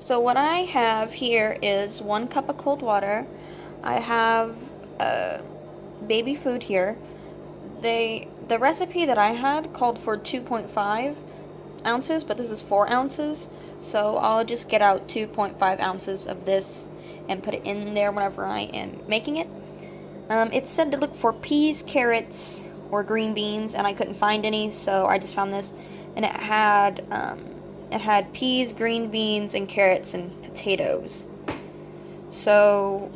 So what I have here is 1 cup of cold water. I have baby food here. The recipe that I had called for 2.5 ounces, but this is 4 ounces. So I'll just get out 2.5 ounces of this and put it in there whenever I am making it. It said to look for peas, carrots, or green beans, and I couldn't find any, so I just found this, and it had peas, green beans, and carrots and potatoes. So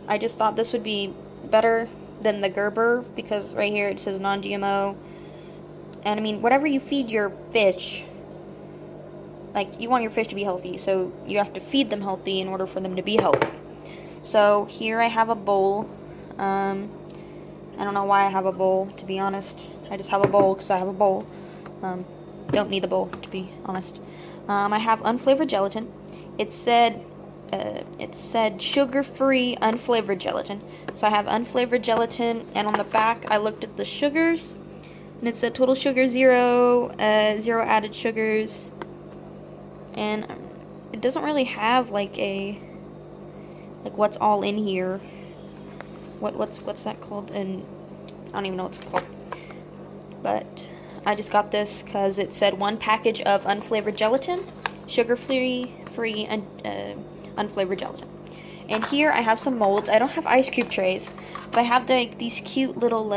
I just thought this would be better than the Gerber, because right here it says non-GMO. And I mean, whatever you feed your fish, like, you want your fish to be healthy, so you have to feed them healthy in order for them to be healthy. So here I have a bowl. I don't know why I have a bowl, to be honest. I just have a bowl because I have a bowl. Don't need the bowl, to be honest. I have unflavored gelatin. It said sugar-free unflavored gelatin. So I have unflavored gelatin, and on the back I looked at the sugars, and it said total sugar 0, 0 added sugars, and it doesn't really have like what's all in here. What's that called? And I don't even know what it's called. But I just got this because it said 1 package of unflavored gelatin, sugar-free, and unflavored gelatin. And here I have some molds. I don't have ice cube trays, but I have these cute little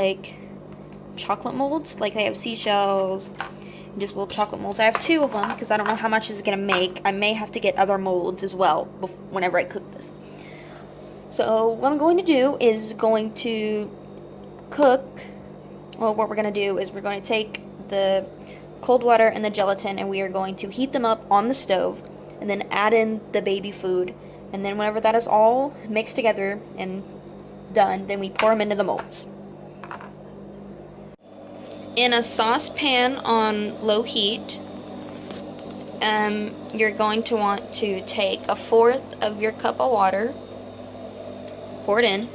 chocolate molds. Like, they have seashells and just little chocolate molds. I have 2 of them because I don't know how much this is gonna make. I may have to get other molds as well whenever I cook this. So what I'm going to do is going to cook. Well, what we're going to do is we're going to take the cold water and the gelatin, and we are going to heat them up on the stove, and then add in the baby food. And then whenever that is all mixed together and done, then we pour them into the molds. In a saucepan on low heat, you're going to want to take 1/4 of your cup of water, pour it in.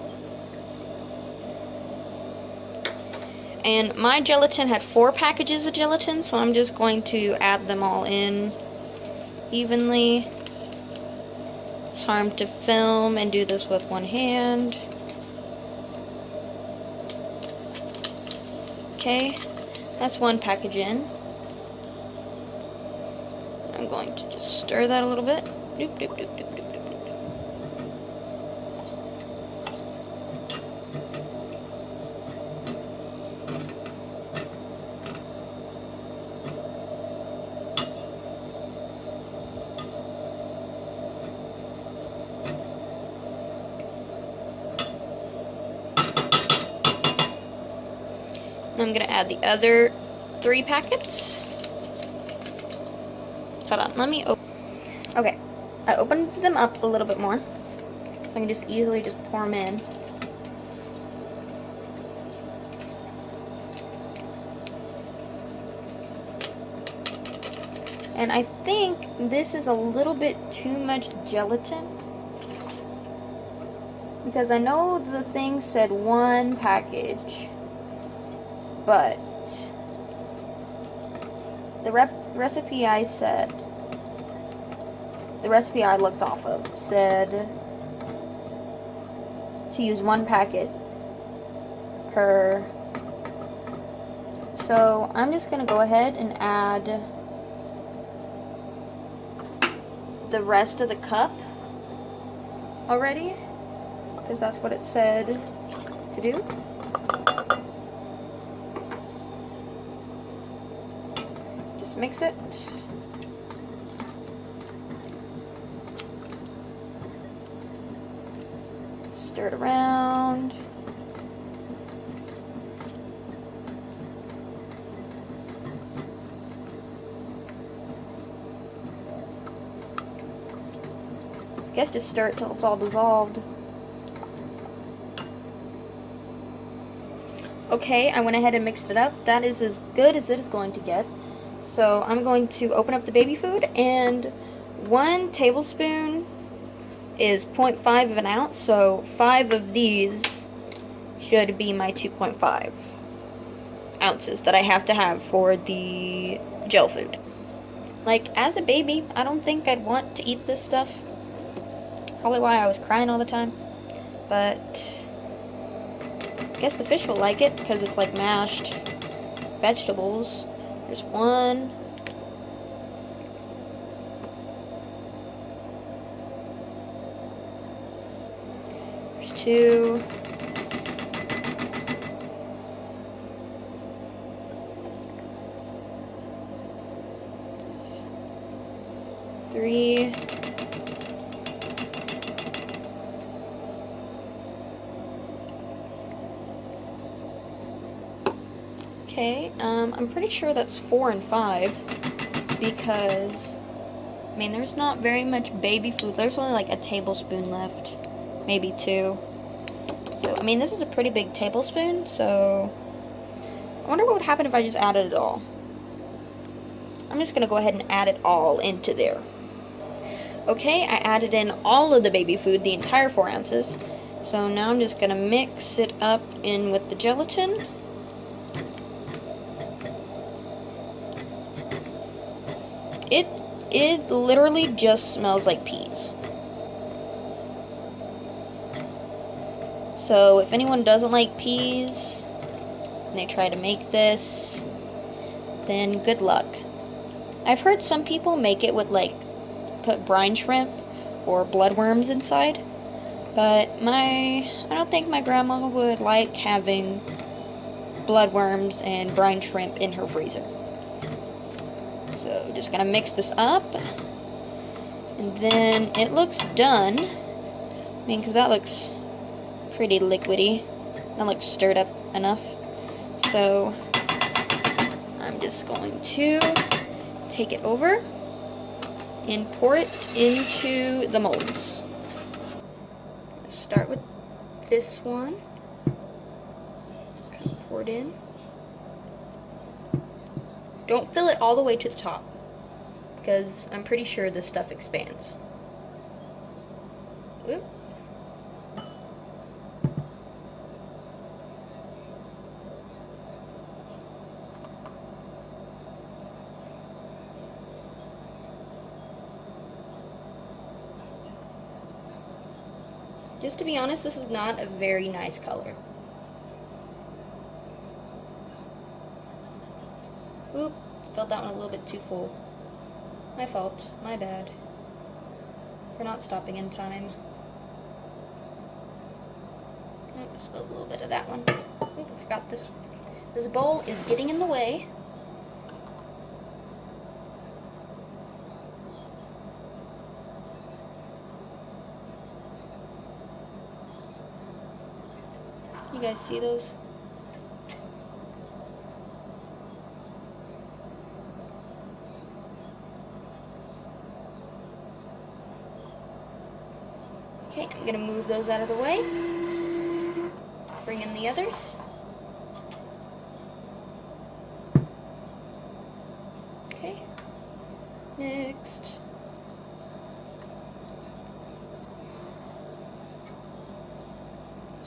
And my gelatin had 4 packages of gelatin, so I'm just going to add them all in evenly. It's hard to film and do this with one hand. Okay, that's 1 package in. I'm going to just stir that a little bit. Doop, doop, doop, doop, doop. I'm going to add the other 3 packets. Hold on, let me open. Okay, I opened them up a little bit more. I can just easily just pour them in. And I think this is a little bit too much gelatin, because I know the thing said 1 package. But the recipe I looked off of said to use 1 packet per. So I'm just going to go ahead and add the rest of the cup already, because that's what it said to do. Mix it. Stir it around. I guess just stir it till it's all dissolved. Okay, I went ahead and mixed it up. That is as good as it is going to get. So I'm going to open up the baby food, and 1 tablespoon is 0.5 of an ounce, so 5 of these should be my 2.5 ounces that I have to have for the gel food. Like, as a baby, I don't think I'd want to eat this stuff. Probably why I was crying all the time. But I guess the fish will like it because it's like mashed vegetables. There's one. There's two. Three. Okay, I'm pretty sure that's 4 and 5 because, I mean, there's not very much baby food. There's only like a tablespoon left, maybe 2. So, I mean, this is a pretty big tablespoon, so I wonder what would happen if I just added it all. I'm just gonna go ahead and add it all into there. Okay, I added in all of the baby food, the entire 4 ounces. So now I'm just gonna mix it up in with the gelatin. It literally just smells like peas. So if anyone doesn't like peas and they try to make this, then good luck. I've heard some people make it with like put brine shrimp or bloodworms inside, but I don't think my grandma would like having bloodworms and brine shrimp in her freezer. So just gonna mix this up, and then it looks done. I mean, because that looks pretty liquidy. That looks stirred up enough. So I'm just going to take it over and pour it into the molds. Start with this one. So kind of pour it in. Don't fill it all the way to the top, because I'm pretty sure this stuff expands. Oop. Just to be honest, this is not a very nice color. Oop, filled that one a little bit too full. My fault, my bad. For not stopping in time. Oh, I spilled a little bit of that one. Oop, I forgot this. This bowl is getting in the way. You guys see those? Okay, I'm gonna move those out of the way. Bring in the others. Okay. Next.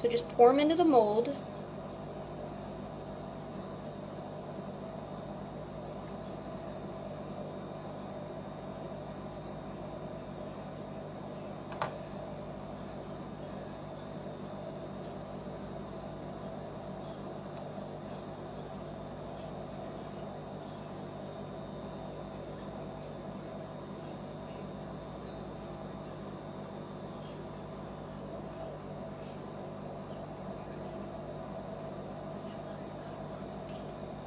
So just pour them into the mold.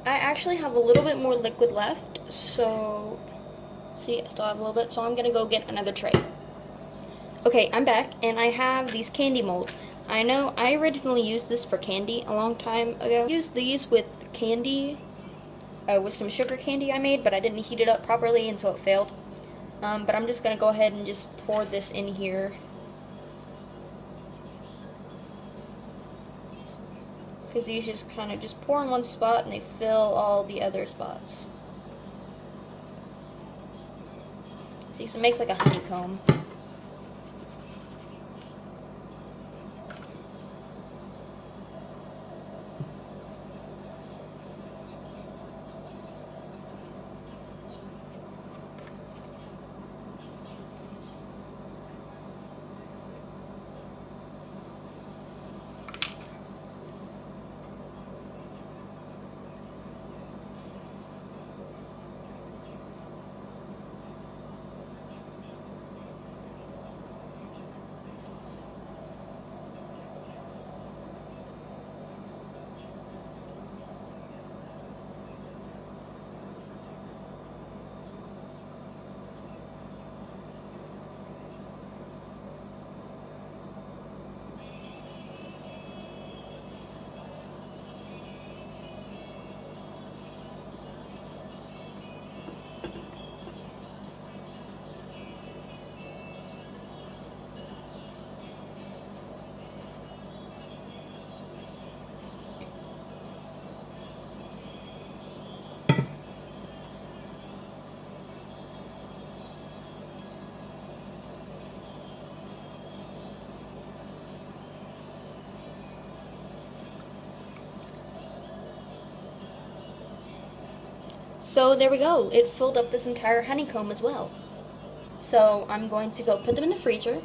I actually have a little bit more liquid left, so see, I still have a little bit, so I'm gonna go get another tray. Okay, I'm back, and I have these candy molds. I know I originally used this for candy a long time ago. I used these with candy, with some sugar candy I made, but I didn't heat it up properly, and so it failed. But I'm just gonna go ahead and just pour this in here. Because these just kind of just pour in one spot and they fill all the other spots. See, so it makes like a honeycomb. So there we go. It filled up this entire honeycomb as well. So I'm going to go put them in the freezer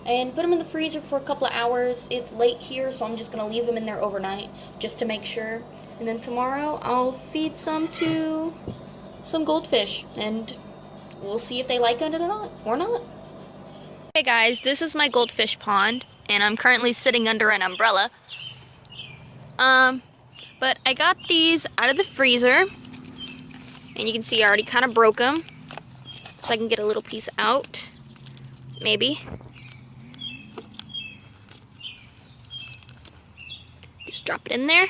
and put them in the freezer for a couple of hours. It's late here, so I'm just going to leave them in there overnight just to make sure. And then tomorrow I'll feed some to some goldfish and we'll see if they like it or not. Hey guys, this is my goldfish pond and I'm currently sitting under an umbrella. But I got these out of the freezer and you can see I already kind of broke them. So I can get a little piece out, maybe. Just drop it in there.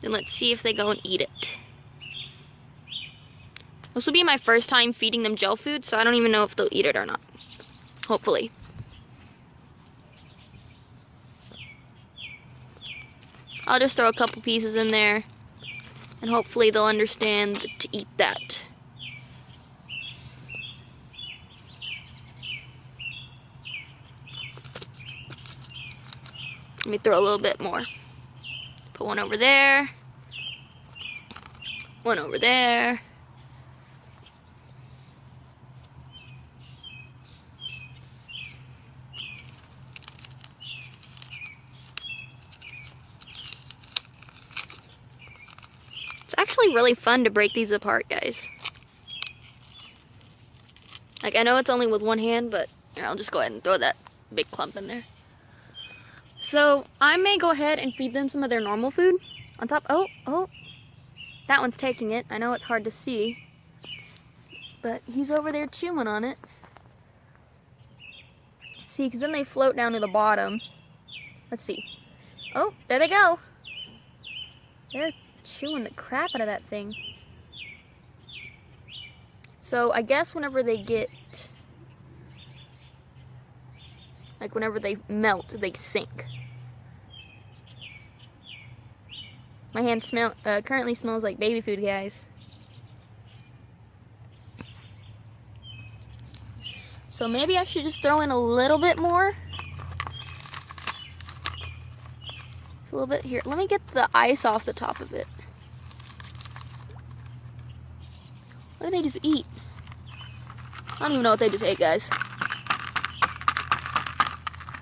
And let's see if they go and eat it. This will be my first time feeding them gel food, so I don't even know if they'll eat it or not. Hopefully. I'll just throw a couple pieces in there, and hopefully they'll understand to eat that. Let me throw a little bit more. Put one over there. One over there. It's actually really fun to break these apart, guys. Like, I know it's only with one hand, but here, I'll just go ahead and throw that big clump in there. So, I may go ahead and feed them some of their normal food on top. Oh, that one's taking it. I know it's hard to see, but he's over there chewing on it. See, because then they float down to the bottom. Let's see. Oh, there they go. They're chewing the crap out of that thing. So I guess whenever they get, like whenever they melt, they sink. My hand currently smells like baby food, guys. So maybe I should just throw in a little bit more. A little bit here. Let me get the ice off the top of it. What did they just eat? I don't even know what they just ate, guys.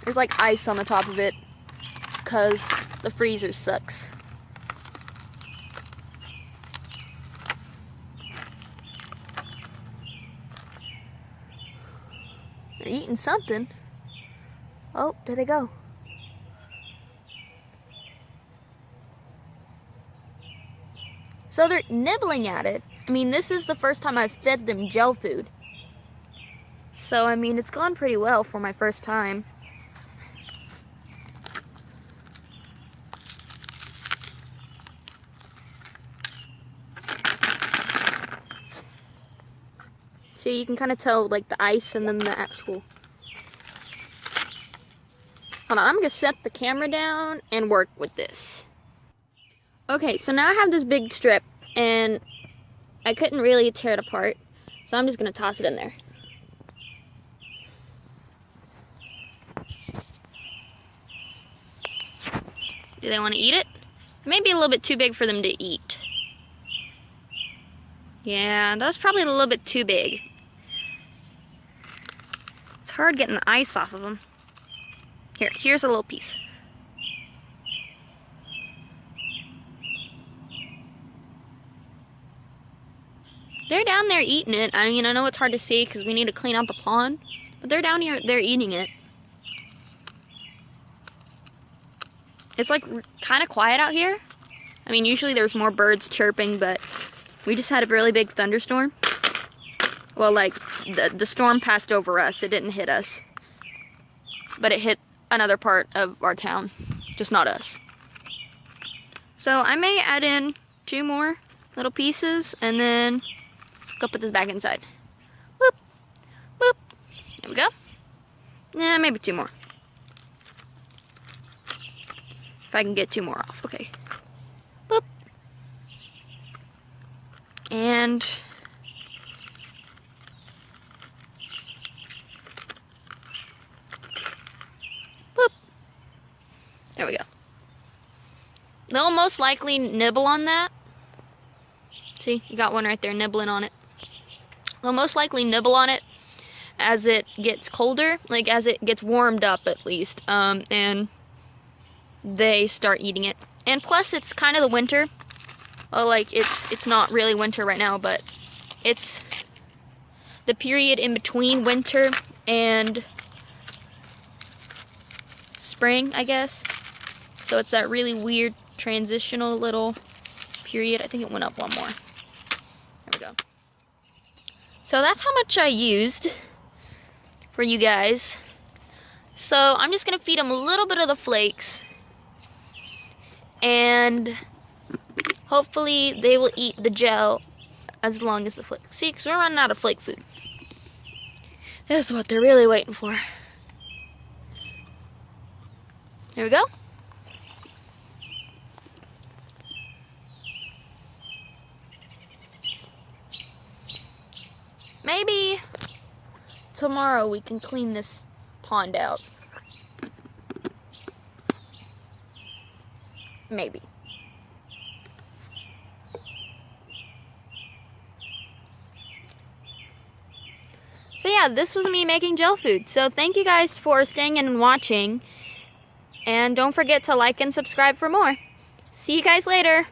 There's like ice on the top of it because the freezer sucks. They're eating something. Oh, there they go. So they're nibbling at it. I mean, this is the first time I've fed them gel food. So, I mean, it's gone pretty well for my first time. See, you can kind of tell, like, the ice and then the actual... Hold on, I'm going to set the camera down and work with this. Okay, so now I have this big strip, and I couldn't really tear it apart, so I'm just going to toss it in there. Do they want to eat it? It may be a little bit too big for them to eat. Yeah, that's probably a little bit too big. It's hard getting the ice off of them. Here's a little piece. They're down there eating it. I mean, I know it's hard to see because we need to clean out the pond, but they're down here, they're eating it. It's like kind of quiet out here. I mean, usually there's more birds chirping, but we just had a really big thunderstorm. Well, like, the storm passed over us. It didn't hit us. But it hit another part of our town, just not us. So I may add in 2 more little pieces and then go put this back inside. Boop, boop. There we go. Yeah, maybe 2 more. If I can get 2 more off. Okay. Boop. And boop. There we go. they'll most likely nibble on that. See, you got one right there nibbling on it. They'll most likely nibble on it as it gets colder, like as it gets warmed up at least, and they start eating it. And plus, it's kind of the winter. Well, like, it's not really winter right now, but it's the period in between winter and spring, I guess. So it's that really weird transitional little period. I think it went up one more. There we go. So that's how much I used for you guys. So I'm just gonna feed them a little bit of the flakes, and hopefully they will eat the gel as long as the flake. See, because we're running out of flake food. This is what they're really waiting for. There we go. Maybe tomorrow we can clean this pond out. Maybe. So yeah, this was me making gel food. So thank you guys for staying in and watching. And don't forget to like and subscribe for more. See you guys later.